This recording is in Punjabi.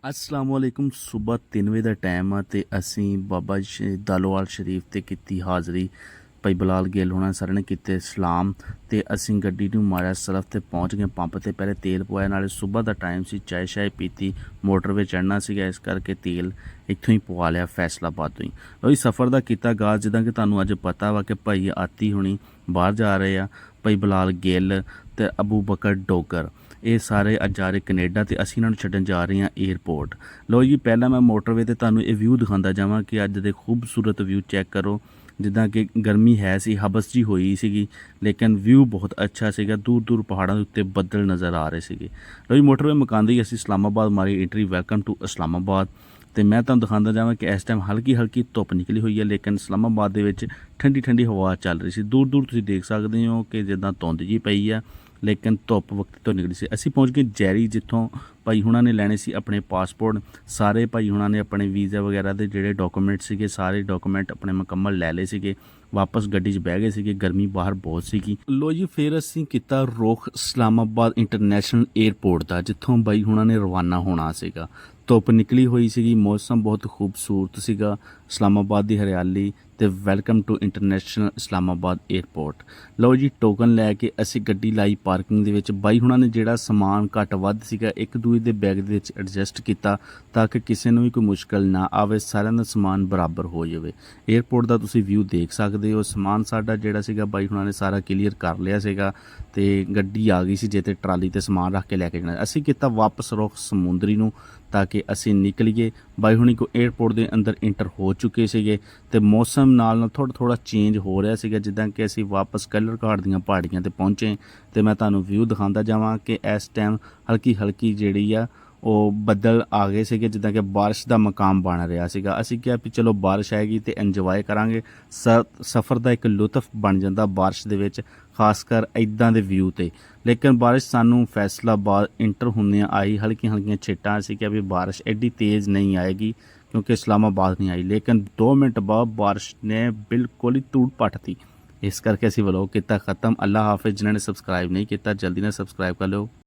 असलामुअलैकुम। सुबह 3 ਵਜੇ ਦਾ ਟਾਈਮ ਆ ਤੇ ਅਸੀਂ ਬਾਬਾ ਦਾਲੋਵਾਲ ਸ਼ਰੀਫ ਤੇ ਕੀਤੀ ਹਾਜ਼ਰੀ। ਭਾਈ ਬਲਾਲ ਗਿੱਲ ਹੋਣਾ ਸਾਰਿਆਂ ਨੇ ਕੀਤੇ ਸਲਾਮ ਤੇ ਅਸੀਂ ਗੱਡੀ ਨੂੰ ਮਾਰਿਆ ਸਰਫ ਤੇ ਪਹੁੰਚ ਗਏ ਪੰਪ ਤੇ। ਪਹਿਲੇ ਤੇਲ ਪਵਾਇਆ, ਨਾਲੇ ਸਵੇਰ ਦਾ ਟਾਈਮ ਸੀ, ਚਾय ਸ਼ਾय ਪੀਤੀ, ਮੋਟਰਵੇ ਚੜ੍ਹਨਾ ਸੀਗਾ, ਇਸ ਕਰਕੇ ਤੇਲ ਇੱਥੋਂ ਹੀ ਪਵਾ ਲਿਆ ਫੈਸਲਾਬਾਦ ਤੋਂ ਹੀ। ਲਓ ਸਫ਼ਰ ਦਾ ਕੀਤਾ ਆਗਾਜ਼। ਜਿੱਦਾਂ ਕਿ ਤੁਹਾਨੂੰ ਅੱਜ ਪਤਾ ਵਾ ਕਿ ਭਾਈ ਆਤੀ ਹੁਣੀ ਬਾਹਰ ਜਾ ਰਹੇ ਆ, ਭਾਈ ਬਲਾਲ ਗਿੱਲ ਤੇ ਅਬੂ ਬਕਰ ਡੋਗਰ, ਇਹ ਸਾਰੇ ਅੱਜ ਜਾ ਰਹੇ ਕੈਨੇਡਾ ਤੇ ਅਸੀਂ ਇਹਨਾਂ ਨੂੰ ਛੱਡਣ ਜਾ ਰਹੇ ਹਾਂ ਏਅਰਪੋਰਟ। ਲਓ ਜੀ, ਪਹਿਲਾਂ ਮੈਂ ਮੋਟਰਵੇ ਤੇ ਤੁਹਾਨੂੰ ਇਹ ਵਿਊ ਦਿਖਾਉਂਦਾ ਜਾਵਾਂ ਕਿ ਅੱਜ ਦੇ ਖੂਬਸੂਰਤ ਵਿਊ ਚੈੱਕ ਕਰੋ। ਜਿੱਦਾਂ ਕਿ ਗਰਮੀ ਹੈ ਸੀ, ਹਬਸ ਜੀ ਹੋਈ ਸੀਗੀ, ਲੇਕਿਨ ਵਿਊ ਬਹੁਤ ਅੱਛਾ ਸੀਗਾ। ਦੂਰ ਦੂਰ ਪਹਾੜਾਂ ਦੇ ਉੱਤੇ ਬੱਦਲ ਨਜ਼ਰ ਆ ਰਹੇ ਸੀਗੇ। ਲਓ ਜੀ, ਮੋਟਰਵੇ ਮੁਕਾਉਂਦੇ ਹੀ ਅਸੀਂ ਇਸਲਾਮਾਬਾਦ ਮਾਰੀ ਐਂਟਰੀ। Welcome to Islamabad. ਤੇ ਮੈਂ ਤੁਹਾਨੂੰ ਦਿਖਾਉਂਦਾ ਜਾਵਾਂ ਕਿ ਇਸ ਟਾਈਮ ਹਲਕੀ ਹਲਕੀ ਧੁੱਪ ਨਿਕਲੀ ਹੋਈ ਹੈ, ਲੇਕਿਨ ਇਸਲਾਮਾਬਾਦ ਦੇ ਵਿੱਚ ਠੰਡੀ ਠੰਡੀ ਹਵਾ ਚੱਲ ਰਹੀ ਸੀ। ਦੂਰ ਦੂਰ ਤੁਸੀਂ ਦੇਖ ਸਕਦੇ ਹੋ ਕਿ ਜਿੱਦਾਂ ਧੁੰਦ ਜੀ ਪਈ ਆ, ਲੇਕਿਨ ਧੁੱਪ ਵਕਤ ਤੋਂ ਨਿਕਲੀ ਸੀ। ਅਸੀਂ ਪਹੁੰਚ ਗਏ ਜੈਰੀ, ਜਿੱਥੋਂ ਭਾਈ ਹੁਣਾਂ ਨੇ ਲੈਣੇ ਸੀ ਆਪਣੇ ਪਾਸਪੋਰਟ। ਸਾਰੇ ਭਾਈ ਹੁਣਾਂ ਨੇ ਆਪਣੇ ਵੀਜ਼ਾ ਵਗੈਰਾ ਦੇ ਜਿਹੜੇ ਡਾਕੂਮੈਂਟ ਸੀਗੇ, ਸਾਰੇ ਡਾਕੂਮੈਂਟ ਆਪਣੇ ਮੁਕੰਮਲ ਲੈ ਲਏ ਸੀਗੇ। ਵਾਪਸ ਗੱਡੀ 'ਚ ਬਹਿ ਗਏ ਸੀਗੇ, ਗਰਮੀ ਬਾਹਰ ਬਹੁਤ ਸੀਗੀ। ਲੋ ਜੀ, ਫਿਰ ਅਸੀਂ ਕੀਤਾ ਰੁੱਖ ਇਸਲਾਮਾਬਾਦ ਇੰਟਰਨੈਸ਼ਨਲ ਏਅਰਪੋਰਟ ਦਾ, ਜਿੱਥੋਂ ਬਾਈ ਹੁਣਾਂ ਨੇ ਰਵਾਨਾ ਹੋਣਾ ਸੀਗਾ। ਧੁੱਪ ਨਿਕਲੀ ਹੋਈ ਸੀਗੀ, ਮੌਸਮ ਬਹੁਤ ਖੂਬਸੂਰਤ ਸੀਗਾ, ਇਸਲਾਮਾਬਾਦ ਦੀ ਹਰਿਆਲੀ ਤੇ welcome to international Islamabad airport. ਲਓ ਜੀ, ਟੋਕਨ ਲੈ ਕੇ ਅਸੀਂ ਗੱਡੀ ਲਾਈ ਪਾਰਕਿੰਗ ਦੇ ਵਿੱਚ। ਬਾਈ ਹੁਣਾਂ ਨੇ ਜਿਹੜਾ ਸਮਾਨ ਘੱਟ ਵੱਧ ਸੀਗਾ ਇੱਕ ਦੂਜੇ ਦੇ ਬੈਗ ਦੇ ਵਿੱਚ ਐਡਜਸਟ ਕੀਤਾ ਤਾਂ ਕਿ ਕਿਸੇ ਨੂੰ ਵੀ ਕੋਈ ਮੁਸ਼ਕਲ ਨਾ ਆਵੇ, ਸਾਰਿਆਂ ਦਾ ਸਮਾਨ ਬਰਾਬਰ ਹੋ ਜਾਵੇ। ਏਅਰਪੋਰਟ ਦਾ ਤੁਸੀਂ ਵਿਊ ਦੇਖ ਸਕਦੇ ਹੋ। ਸਮਾਨ ਸਾਡਾ ਜਿਹੜਾ ਸੀਗਾ ਬਾਈ ਹੁਣਾਂ ਨੇ ਸਾਰਾ ਕਲੀਅਰ ਕਰ ਲਿਆ ਸੀਗਾ ਤੇ ਗੱਡੀ ਆ ਗਈ ਸੀ ਜੇ ਤੇ ਟਰਾਲੀ ਤੇ ਸਮਾਨ ਰੱਖ ਕੇ ਲੈ ਕੇ ਜਾਣਾ। ਅਸੀਂ ਕੀਤਾ ਵਾਪਸ ਰੁੱਖ ਸਮੁੰਦਰੀ ਨੂੰ ਤਾਂ ਕਿ ਅਸੀਂ ਨਿਕਲੀਏ। ਬਾਈ ਹੁਣੀ ਕੋ ਏਅਰਪੋਰਟ ਦੇ ਅੰਦਰ ਇੰਟਰ ਹੋ ਚੁੱਕੇ ਸੀਗੇ ਤੇ ਮੌਸਮ ਨਾਲ ਥੋੜ੍ਹਾ ਚੇਂਜ ਹੋ ਰਿਹਾ ਸੀਗਾ। ਜਿੱਦਾਂ ਕਿ ਅਸੀਂ ਵਾਪਸ ਕੱਲਰ ਘਾਟ ਦੀਆਂ ਪਹਾੜੀਆਂ ਤੇ ਪਹੁੰਚੇ ਤੇ ਮੈਂ ਤੁਹਾਨੂੰ ਵਿਊ ਦਿਖਾਉਂਦਾ ਜਾਵਾਂ ਕਿ ਇਸ ਟਾਈਮ ਹਲਕੀ ਹਲਕੀ ਜਿਹੜੀ ਆ ਉਹ ਬੱਦਲ ਆ ਗਏ ਸੀਗੇ, ਜਿੱਦਾਂ ਕਿ ਬਾਰਿਸ਼ ਦਾ ਮਕਾਮ ਬਣ ਰਿਹਾ ਸੀਗਾ। ਅਸੀਂ ਕਿਹਾ ਵੀ ਚਲੋ ਬਾਰਿਸ਼ ਆਏਗੀ ਤੇ ਇੰਜੋਏ ਕਰਾਂਗੇ। ਸਫ਼ਰ ਦਾ ਇੱਕ ਲੁਤਫ ਬਣ ਜਾਂਦਾ ਬਾਰਿਸ਼ ਦੇ ਵਿੱਚ, ਖਾਸ ਕਰ ਇੱਦਾਂ ਦੇ ਵਿਊ ਤੇ। ਲੇਕਿਨ ਬਾਰਿਸ਼ ਸਾਨੂੰ ਫੈਸਲਾਬਾਦ ਇੰਟਰ ਹੁੰਦਿਆਂ ਆਈ, ਹਲਕੀਆਂ ਹਲਕੀਆਂ ਛਿੱਟਾਂ। ਅਸੀਂ ਕਿਹਾ ਵੀ ਬਾਰਿਸ਼ ਐਡੀ ਤੇਜ਼ ਨਹੀਂ ਆਏਗੀ ਕਿਉਂਕਿ ਇਸਲਾਮਾਬਾਦ ਨਹੀਂ ਆਈ, ਲੇਕਿਨ 2 ਮਿੰਟ ਬਾਅਦ ਬਾਰਿਸ਼ ਨੇ ਬਿਲਕੁਲ ਹੀ ਧੂੜ ਪੱਟਤੀ। ਇਸ ਕਰਕੇ ਅਸੀਂ ਵਲੋਗ ਕੀਤਾ ख़त्म। ਅੱਲਾ ਹਾਫਿਜ਼। ਜਿਨ੍ਹਾਂ ਨੇ ਸਬਸਕ੍ਰਾਈਬ ਨਹੀਂ ਕੀਤਾ ਜਲਦੀ ਨਾਲ ਸਬਸਕ੍ਰਾਈਬ ਕਰ ਲਿਓ।